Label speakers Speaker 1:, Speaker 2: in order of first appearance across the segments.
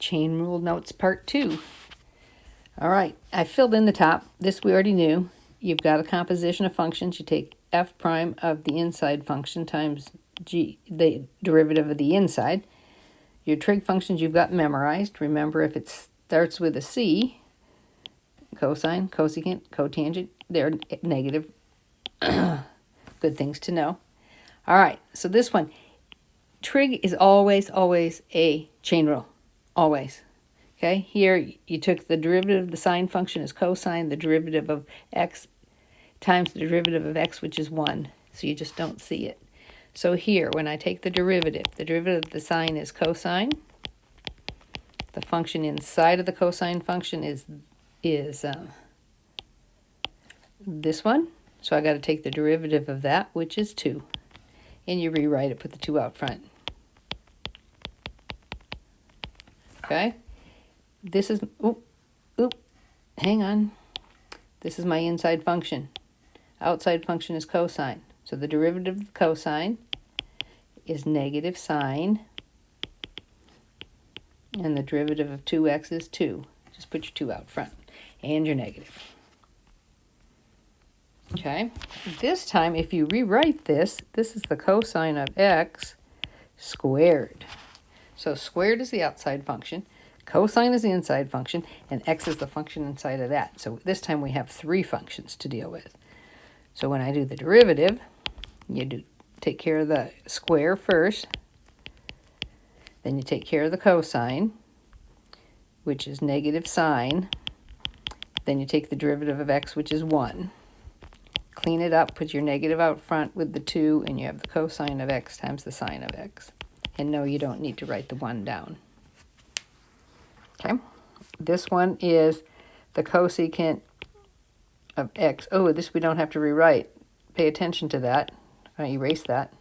Speaker 1: Chain rule notes part 2. All right, I filled in the top. This we already knew. You've got a composition of functions. You take f prime of the inside function times g, the derivative of the inside. Your trig functions you've got memorized. Remember, if it starts with a c, cosine, cosecant, cotangent, they're negative. Good things to know. All right, so this one, trig is always a chain rule, always. Okay, here you took the derivative of the sine function as cosine, the derivative of x times the derivative of x, which is 1, so you just don't see it. So here, when I take the derivative of the sine is cosine. The function inside of the cosine function is this one. So I got to take the derivative of that, which is 2. And you rewrite it, put the 2 out front. Okay? This is, hang on. This is my inside function. Outside function is cosine. So the derivative of cosine is negative sine. And the derivative of 2x is 2. Just put your 2 out front. And your negative. Okay? This time, if you rewrite this, this is the cosine of x squared. So squared is the outside function. Cosine is the inside function, and x is the function inside of that. So this time we have 3 functions to deal with. So when I do the derivative, you take care of the square first, then you take care of the cosine, which is negative sine, then you take the derivative of x, which is 1. Clean it up, put your negative out front with the 2, and you have the cosine of x times the sine of x. And no, you don't need to write the 1 down. Okay, this one is the cosecant of x. Oh, this we don't have to rewrite. Pay attention to that. I'm going to erase that.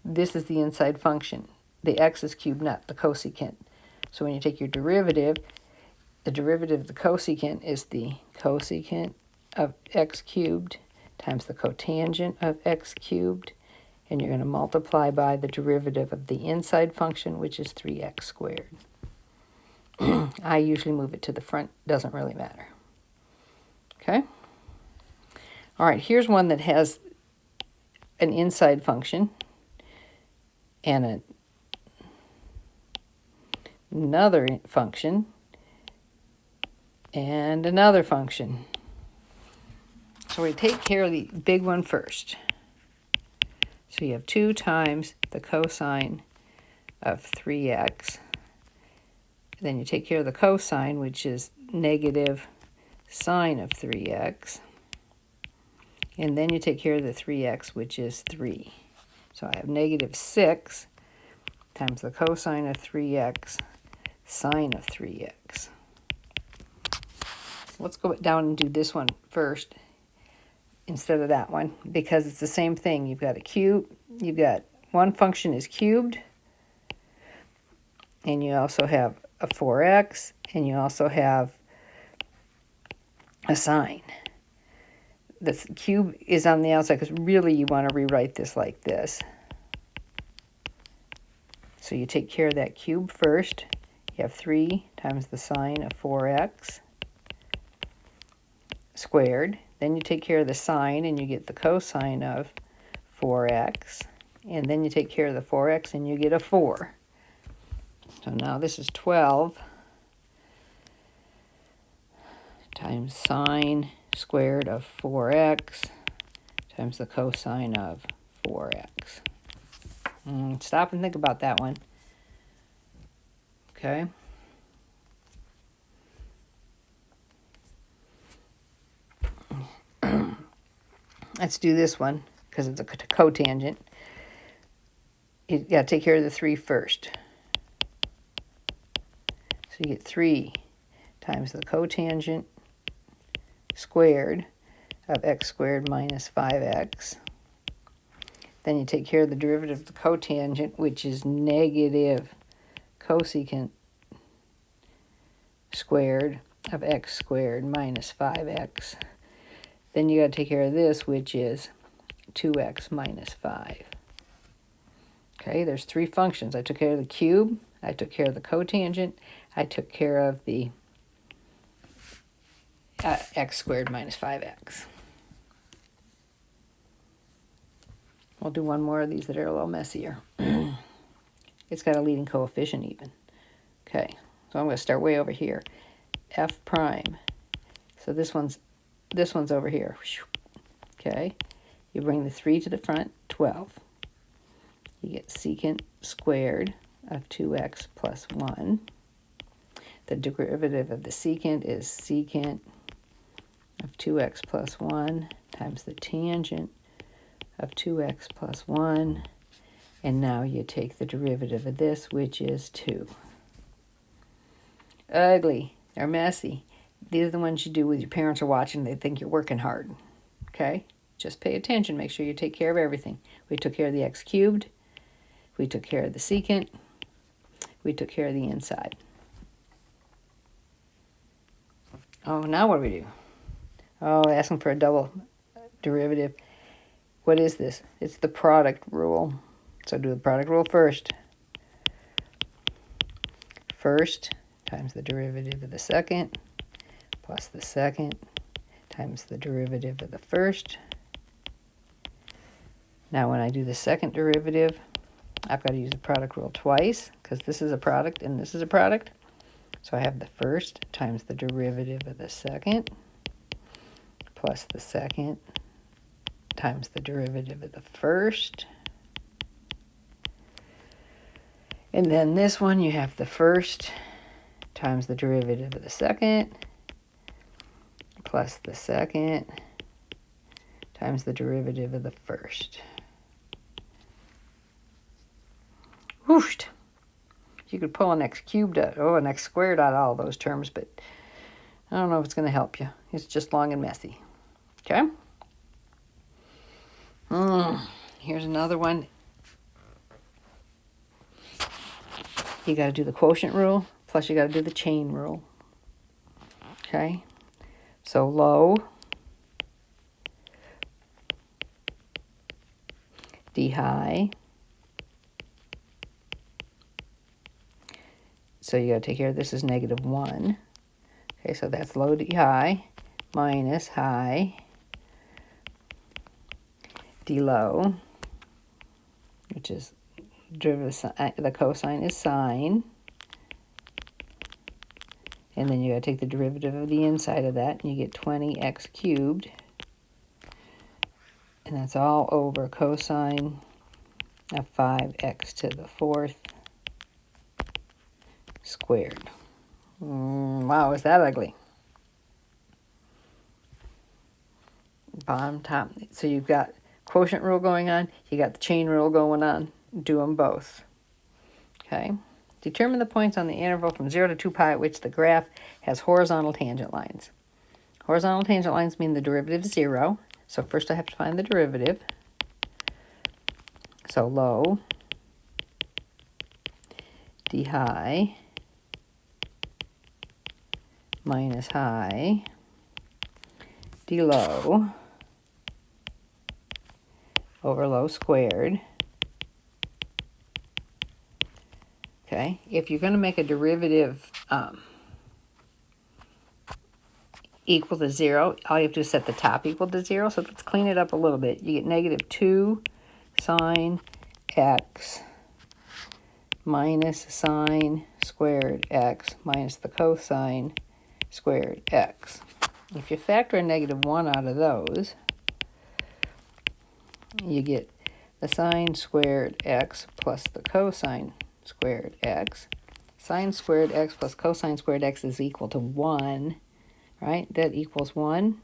Speaker 1: This is the inside function. The x is cubed, not the cosecant. So when you take your derivative, the derivative of the cosecant is the cosecant of x cubed times the cotangent of x cubed. And you're going to multiply by the derivative of the inside function, which is 3x squared. I usually move it to the front. Doesn't really matter. Okay? All right, here's one that has an inside function and another function and another function. So we take care of the big one first. So you have 2 times the cosine of 3x. Then you take care of the cosine, which is negative sine of 3x. And then you take care of the 3x, which is 3. So I have negative 6 times the cosine of 3x, sine of 3x. Let's go down and do this one first instead of that one, because it's the same thing. You've got a cube, you've got one function is cubed, and you also have a 4x, and you also have a sine. The cube is on the outside because really you want to rewrite this like this. So you take care of that cube first. You have 3 times the sine of 4x squared. Then you take care of the sine and you get the cosine of 4x. And then you take care of the 4x and you get a 4. So now this is 12 times sine squared of 4x times the cosine of 4x. Stop and think about that one. Okay. Let's do this one because it's a cotangent. You got to take care of the 3 first. So you get 3 times the cotangent squared of x squared minus 5x. Then you take care of the derivative of the cotangent, which is negative cosecant squared of x squared minus 5x. Then you got to take care of this, which is 2x minus 5. Okay, there's 3 functions. I took care of the cube, I took care of the cotangent. I took care of the x squared minus 5x. We'll do one more of these that are a little messier. It's got a leading coefficient even. Okay, so I'm going to start way over here. F prime. So this one's over here. Okay, you bring the 3 to the front, 12. You get secant squared of 2x plus 1. The derivative of the secant is secant of 2x plus 1 times the tangent of 2x plus 1. And now you take the derivative of this, which is 2. Ugly. They're messy. These are the ones you do with your parents are watching. They think you're working hard. Okay? Just pay attention. Make sure you take care of everything. We took care of the x cubed. We took care of the secant. We took care of the inside. Oh, now what do we do? Oh, asking for a double derivative. What is this? It's the product rule. So do the product rule first. First times the derivative of the second plus the second times the derivative of the first. Now when I do the second derivative, I've got to use the product rule twice because this is a product and this is a product. So I have the first times the derivative of the second plus the second times the derivative of the first. And then this one, you have the first times the derivative of the second plus the second times the derivative of the first. Whoosh! You could pull an x cubed out, an x squared out of all those terms, but I don't know if it's going to help you. It's just long and messy. Okay? Here's another one. You got to do the quotient rule, plus you got to do the chain rule. Okay? So low d high. So you got to take care of this is negative 1. Okay, so that's low d high minus high d low, which is derivative, the cosine is sine. And then you got to take the derivative of the inside of that, and you get 20x cubed. And that's all over cosine of 5x to the 4th squared. Wow, is that ugly? Bottom, top. So you've got quotient rule going on. You got the chain rule going on. Do them both. Okay. Determine the points on the interval from 0 to 2 pi at which the graph has horizontal tangent lines. Horizontal tangent lines mean the derivative is 0. So first I have to find the derivative. So low d high minus high d low over low squared. Okay, if you're going to make a derivative equal to 0, all you have to do is set the top equal to 0. So let's clean it up a little bit. You get negative 2 sine x minus sine squared x minus the cosine squared x. If you factor a negative 1 out of those, you get the sine squared x plus the cosine squared x. Sine squared x plus cosine squared x is equal to 1, right? That equals 1.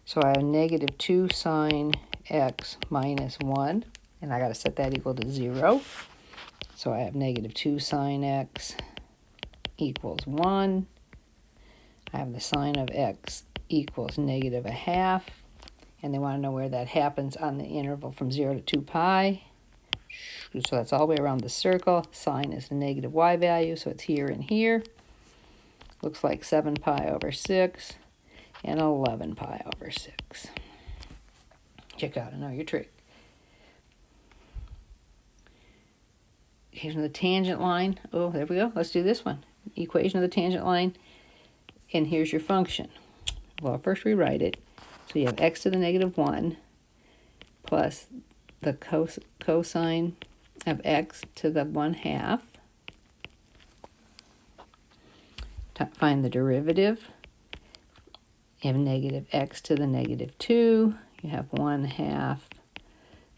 Speaker 1: So I have negative 2 sine x minus 1, and I got to set that equal to 0. So I have negative 2 sine x equals 1. I have the sine of x equals negative a half. And they want to know where that happens on the interval from 0 to 2 pi. So that's all the way around the circle. Sine is the negative y value, so it's here and here. Looks like 7 pi over 6 and 11 pi over 6. Check out, I know your trick. Equation of the tangent line. Oh, there we go. Let's do this one. Equation of the tangent line. And here's your function. Well, first rewrite it. So you have x to the negative 1 plus the cosine of x to the 1/2. Find the derivative. You have negative x to the negative 2. You have 1/2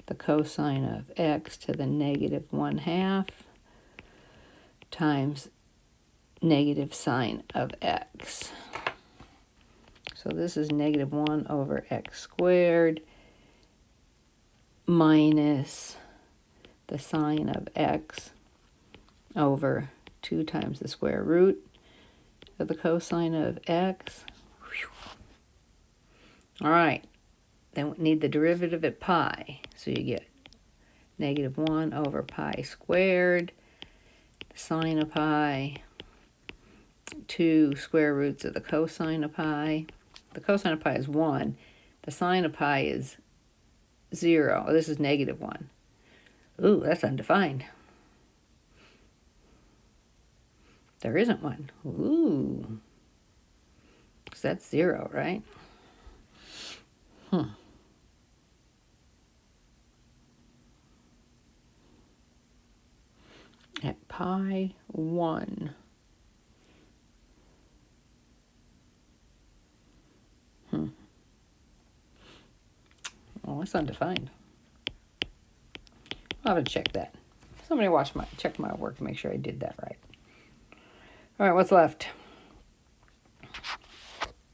Speaker 1: the cosine of x to the negative 1/2 times negative sine of x. So this is negative 1 over x squared minus the sine of x over 2 times the square root of the cosine of x. All right, then we need the derivative at pi. So you get negative 1 over pi squared, the sine of pi, 2 square roots of the cosine of pi. The cosine of pi is 1. The sine of pi is 0. Oh, this is negative 1. Ooh, that's undefined. There isn't one. Ooh. So that's 0, right? At pi 1. Well, it's undefined. I'll have to check that. Somebody check my work to make sure I did that right. All right, what's left?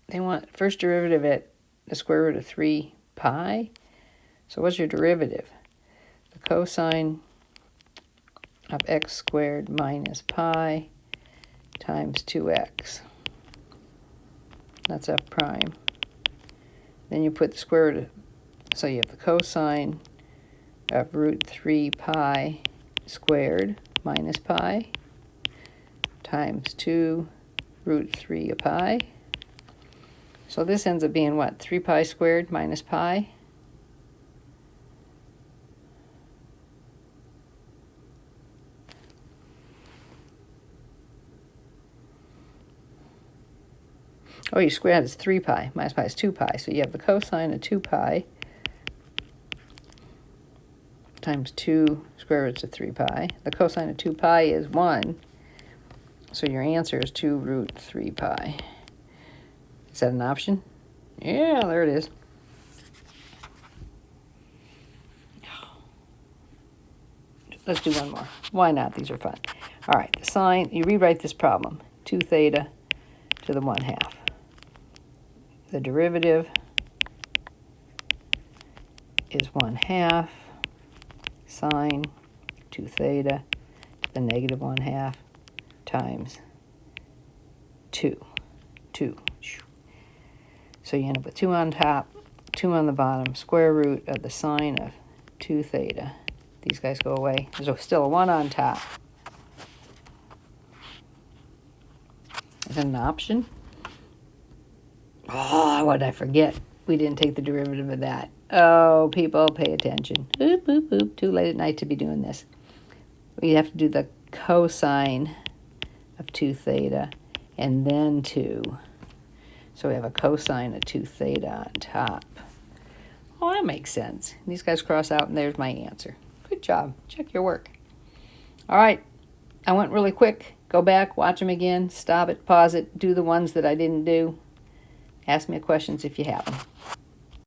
Speaker 1: They want first derivative at the square root of 3 pi. So what's your derivative? The cosine of x squared minus pi times 2x. That's f prime. Then you put the square root of, so you have the cosine of root 3 pi squared minus pi times 2 root 3 of pi. So this ends up being what? 3 pi squared minus pi? Oh, you square that is 3 pi. Minus pi is 2 pi. So you have the cosine of 2 pi times 2 square roots of 3 pi. The cosine of 2 pi is 1. So your answer is 2 root 3 pi. Is that an option? Yeah, there it is. Let's do one more. Why not? These are fun. All right, the sine, you rewrite this problem. 2 theta to the 1/2. The derivative is 1/2 sine 2 theta to the negative 1/2 times 2. So you end up with 2 on top, 2 on the bottom, square root of the sine of 2 theta. These guys go away. There's still a 1 on top. Is that an option? Oh, what did I forget? We didn't take the derivative of that. Oh, people, pay attention. Boop, boop, boop. Too late at night to be doing this. We have to do the cosine of 2 theta and then 2. So we have a cosine of 2 theta on top. Oh, that makes sense. These guys cross out, and there's my answer. Good job. Check your work. All right. I went really quick. Go back, watch them again, stop it, pause it, do the ones that I didn't do. Ask me questions if you have them.